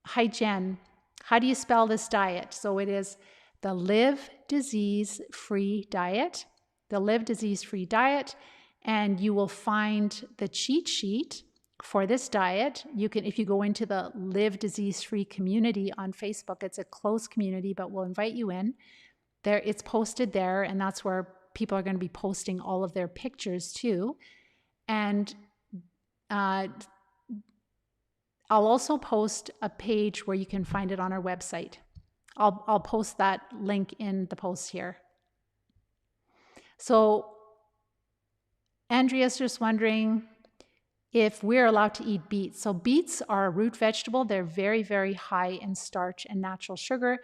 Hi, Jen. How do you spell this diet? So it is the Live Disease Free Diet, the Live Disease Free Diet, and you will find the cheat sheet for this diet. You can, if you go into the Live Disease Free community on Facebook, it's a closed community, but we'll invite you in. There, it's posted there, and that's where people are going to be posting all of their pictures too. And I'll also post a page where you can find it on our website. I'll post that link in the post here. So Andrea's just wondering, if we're allowed to eat beets. So beets are a root vegetable. They're very, very high in starch and natural sugar.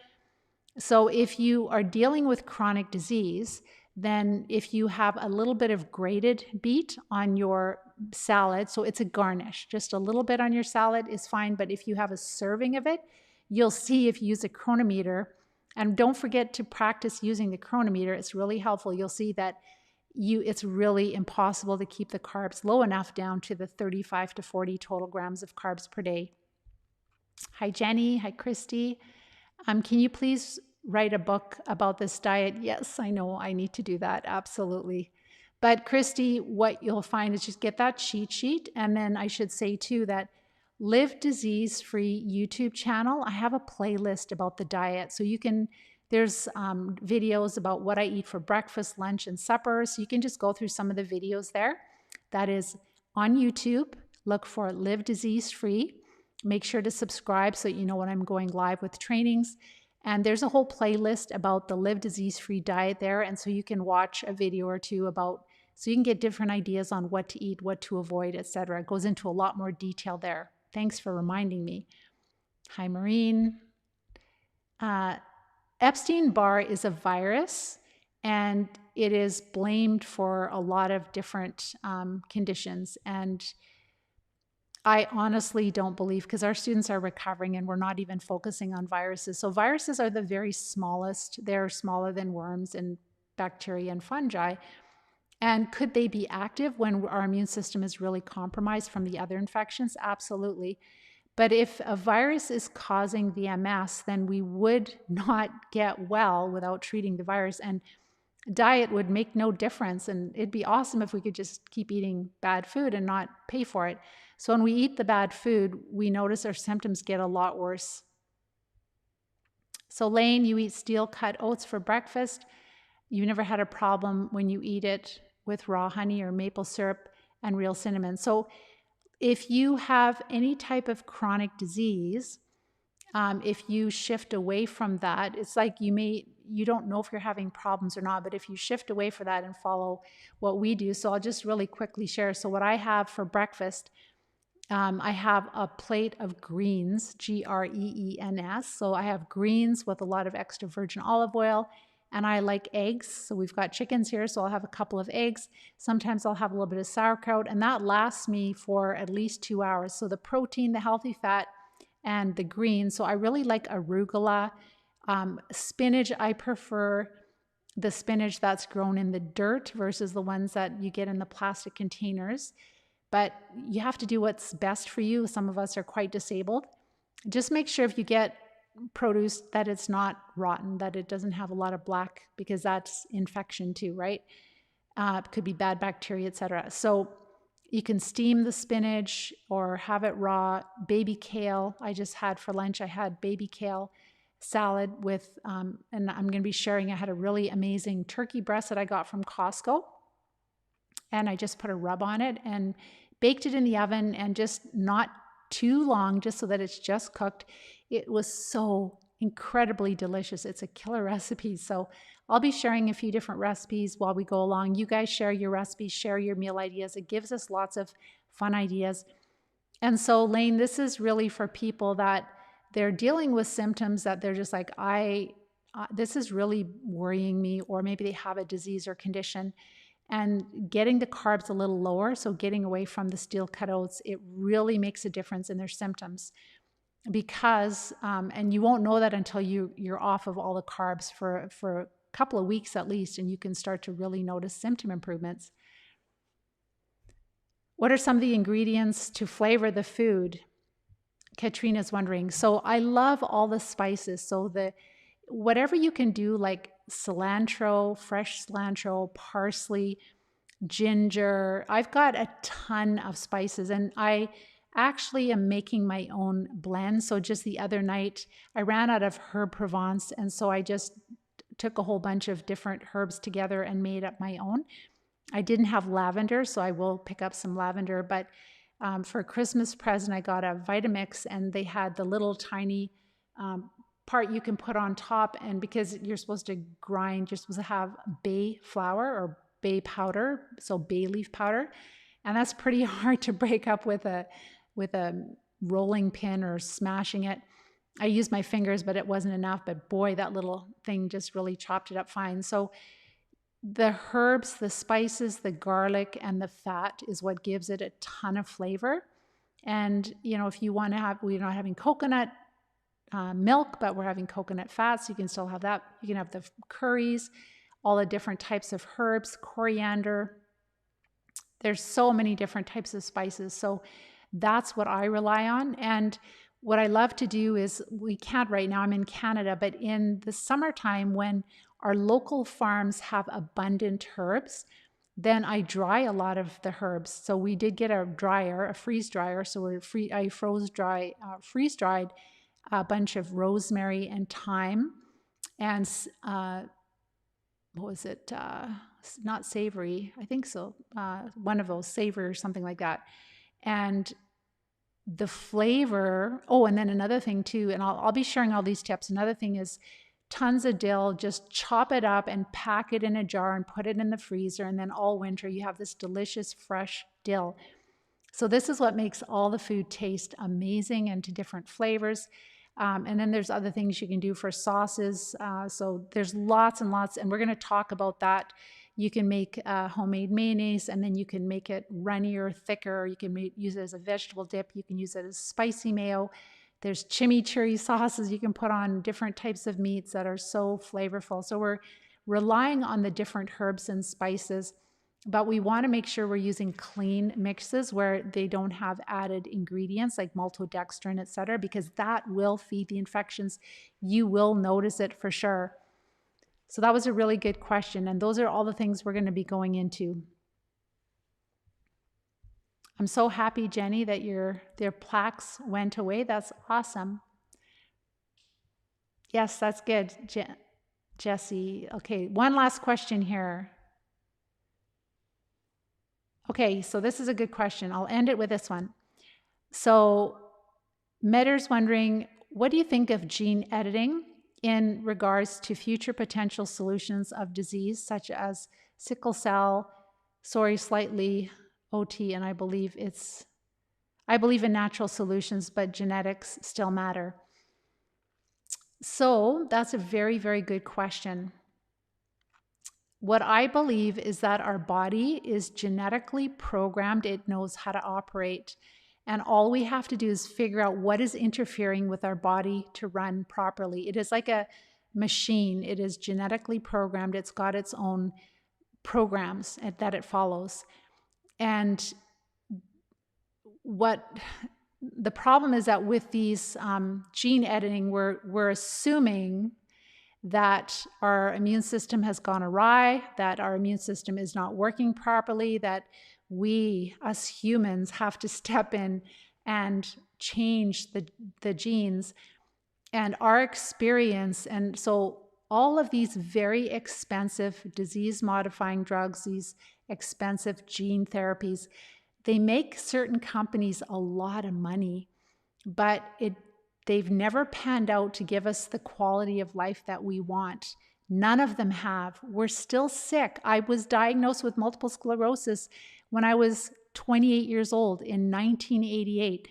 So if you are dealing with chronic disease, then if you have a little bit of grated beet on your salad, so it's a garnish, just a little bit on your salad is fine. But if you have a serving of it, you'll see if you use a chronometer, and don't forget to practice using the chronometer. It's really helpful. You'll see that it's really impossible to keep the carbs low enough down to the 35 to 40 total grams of carbs per day. Hi, Jenny. Hi, Christy. Can you please write a book about this diet? Yes, I know I need to do that. Absolutely. But Christy, what you'll find is just get that cheat sheet. And then I should say too that Live Disease Free YouTube channel, I have a playlist about the diet. So there's videos about what I eat for breakfast, lunch, and supper. So you can just go through some of the videos there. That is on YouTube. Look for Live Disease Free. Make sure to subscribe so you know when I'm going live with trainings. And there's a whole playlist about the Live Disease Free diet there. And so you can watch a video or two so you can get different ideas on what to eat, what to avoid, etc. It goes into a lot more detail there. Thanks for reminding me. Hi, Maureen. Epstein-Barr is a virus, and it is blamed for a lot of different conditions. And I honestly don't believe, because our students are recovering and we're not even focusing on viruses. So viruses are the very smallest. They're smaller than worms and bacteria and fungi. And could they be active when our immune system is really compromised from the other infections? Absolutely. But if a virus is causing the MS, then we would not get well without treating the virus. And diet would make no difference. And it'd be awesome if we could just keep eating bad food and not pay for it. So when we eat the bad food, we notice our symptoms get a lot worse. So Lane, you eat steel-cut oats for breakfast. You never had a problem when you eat it with raw honey or maple syrup and real cinnamon. So if you have any type of chronic disease, if you shift away from that, it's like you don't know if you're having problems or not, but if you shift away from that and follow what we do. So I'll just really quickly share. So what I have for breakfast, I have a plate of greens, greens. So I have greens with a lot of extra virgin olive oil, and I like eggs. So we've got chickens here, so I'll have a couple of eggs. Sometimes I'll have a little bit of sauerkraut, and that lasts me for at least 2 hours. So the protein, the healthy fat, and the greens. So I really like arugula. Spinach, I prefer the spinach that's grown in the dirt versus the ones that you get in the plastic containers. But you have to do what's best for you. Some of us are quite disabled. Just make sure if you get produce that it's not rotten, that it doesn't have a lot of black, because that's infection too, right? It could be bad bacteria, etc. So you can steam the spinach or have it raw. Baby kale, I just had for lunch. I had baby kale salad with, and I'm going to be sharing, I had a really amazing turkey breast that I got from Costco. And I just put a rub on it and baked it in the oven, and just not too long, just so that it's just cooked. It was so incredibly delicious. It's a killer recipe. So I'll be sharing a few different recipes while we go along. You guys share your recipes, share your meal ideas. It gives us lots of fun ideas. And so, Lane, this is really for people that they're dealing with symptoms that they're just like, this is really worrying me, or maybe they have a disease or condition. And getting the carbs a little lower, so getting away from the steel-cut oats, it really makes a difference in their symptoms. Because, and you won't know that until you're off of all the carbs for a couple of weeks at least, and you can start to really notice symptom improvements. What are some of the ingredients to flavor the food? Katrina's wondering. So I love all the spices. So whatever you can do, like cilantro, fresh cilantro, parsley, ginger. I've got a ton of spices, and I actually am making my own blend. So just the other night, I ran out of herb Provence, and so I just took a whole bunch of different herbs together and made up my own. I didn't have lavender, so I will pick up some lavender, but for a Christmas present, I got a Vitamix, and they had the little tiny part you can put on top, and because you're supposed to grind, you're supposed to have bay flour or bay powder, so bay leaf powder, And that's pretty hard to break up with a rolling pin or smashing it. I used my fingers, but it wasn't enough. But boy, that little thing just really chopped it up fine. So the herbs, the spices, the garlic, and the fat is what gives it a ton of flavor. And, if you want to have, we're not having coconut milk, but we're having coconut fat, so you can still have that. You can have the curries, all the different types of herbs, coriander. There's so many different types of spices. So that's what I rely on. And what I love to do is, we can't right now, I'm in Canada, but in the summertime when our local farms have abundant herbs, then I dry a lot of the herbs. So we did get a dryer, a freeze dryer. So I freeze dried a bunch of rosemary and thyme and what was it? Not savory, I think so. One of those, savory or something like that. And the flavor, and then another thing too, and I'll be sharing all these tips. Another thing is tons of dill, just chop it up and pack it in a jar and put it in the freezer. And then all winter you have this delicious fresh dill. So this is what makes all the food taste amazing and to different flavors. And then there's other things you can do for sauces. So there's lots and lots, and we're going to talk about that. You can make homemade mayonnaise, and then you can make it runnier, thicker. You can use it as a vegetable dip. You can use it as spicy mayo. There's chimichurri sauces you can put on different types of meats that are so flavorful. So we're relying on the different herbs and spices, but we want to make sure we're using clean mixes where they don't have added ingredients like maltodextrin, et cetera, because that will feed the infections. You will notice it for sure. So that was a really good question. And those are all the things we're going to be going into. I'm so happy, Jenny, that their plaques went away. That's awesome. Yes, that's good, Jesse. Okay, one last question here. Okay, so this is a good question. I'll end it with this one. So Medder's wondering, what do you think of gene editing in regards to future potential solutions of disease such as sickle cell, slightly OT, and I believe in natural solutions, but genetics still matter. So that's a very, very good question. What I believe is that our body is genetically programmed. It knows how to operate. And all we have to do is figure out what is interfering with our body to run properly. It is like a machine. It is genetically programmed. It's got its own programs that it follows. And what the problem is that with these gene editing, we're assuming that our immune system has gone awry, that our immune system is not working properly, that we, us humans, have to step in and change the genes and our experience. And so all of these very expensive disease-modifying drugs, these expensive gene therapies, they make certain companies a lot of money, but they've never panned out to give us the quality of life that we want. None of them have. We're still sick. I was diagnosed with multiple sclerosis when I was 28 years old in 1988.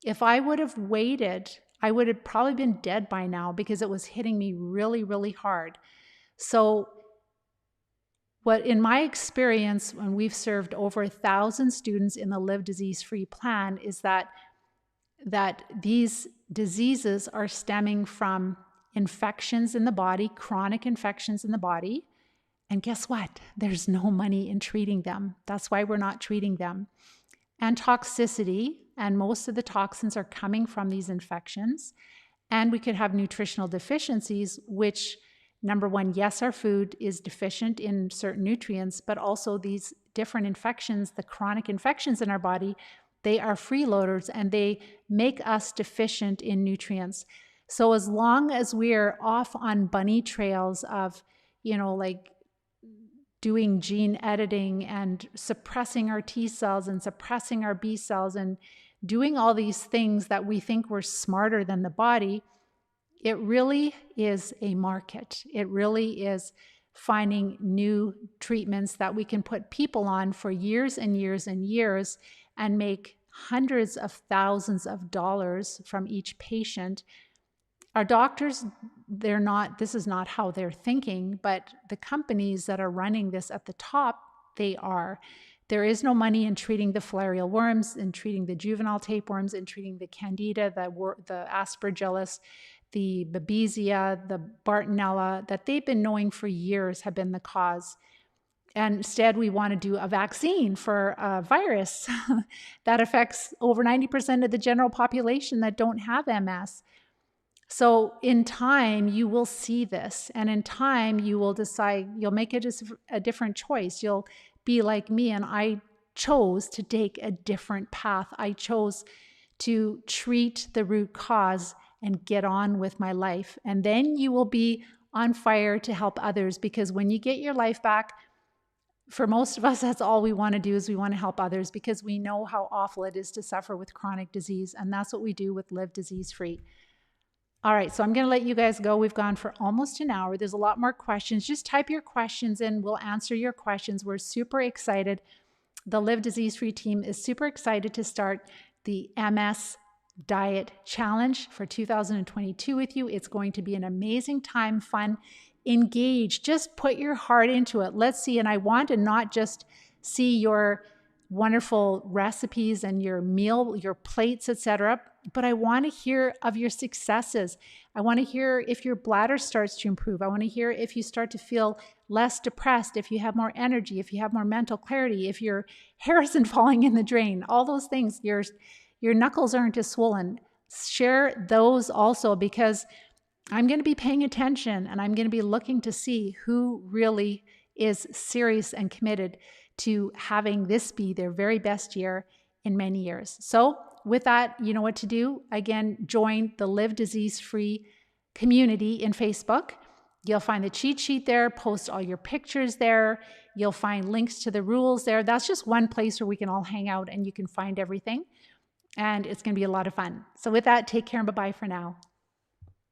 If I would have waited, I would have probably been dead by now because it was hitting me really, really hard. So what, in my experience, when we've served over 1,000 students in the Live Disease-Free plan, is that these diseases are stemming from infections in the body, chronic infections in the body. And guess what? There's no money in treating them. That's why we're not treating them. And toxicity, and most of the toxins are coming from these infections. And we could have nutritional deficiencies, which, number one, yes, our food is deficient in certain nutrients, but also these different infections, the chronic infections in our body, they are freeloaders and they make us deficient in nutrients. So as long as we're off on bunny trails of, like doing gene editing and suppressing our T cells and suppressing our B cells and doing all these things that we think we're smarter than the body, it really is a market. It really is finding new treatments that we can put people on for years and years and years and make hundreds of thousands of dollars from each patient. Our doctors, this is not how they're thinking, but the companies that are running this at the top, they are. There is no money in treating the filarial worms, in treating the juvenile tapeworms, in treating the candida, the aspergillus, the babesia, the bartonella, that they've been knowing for years have been the cause. And instead, we want to do a vaccine for a virus that affects over 90% of the general population that don't have MS. So in time, you will see this. And in time, you will decide, you'll make a different choice. You'll be like me. And I chose to take a different path. I chose to treat the root cause and get on with my life. And then you will be on fire to help others, because when you get your life back, for most of us, that's all we want to do, is we want to help others, because we know how awful it is to suffer with chronic disease. And that's what we do with Live Disease Free. All right, so I'm going to let you guys go. We've gone for almost an hour. There's a lot more questions. Just type your questions in. We'll answer your questions. We're super excited. The Live Disease Free team is super excited to start the MS Diet Challenge for 2022 with you. It's going to be an amazing time, fun, engage. Just put your heart into it. Let's see. And I want to not just see your wonderful recipes and your meal, your plates, etc., but I want to hear of your successes. I want to hear if your bladder starts to improve. I want to hear if you start to feel less depressed, if you have more energy, if you have more mental clarity, if your hair isn't falling in the drain, all those things, your knuckles aren't as swollen. Share those also, because I'm going to be paying attention and I'm going to be looking to see who really is serious and committed to having this be their very best year in many years. So with that, you know what to do. Again, join the Live Disease Free community in Facebook. You'll find the cheat sheet there, post all your pictures there. You'll find links to the rules there. That's just one place where we can all hang out and you can find everything. And it's going to be a lot of fun. So with that, take care and bye-bye for now.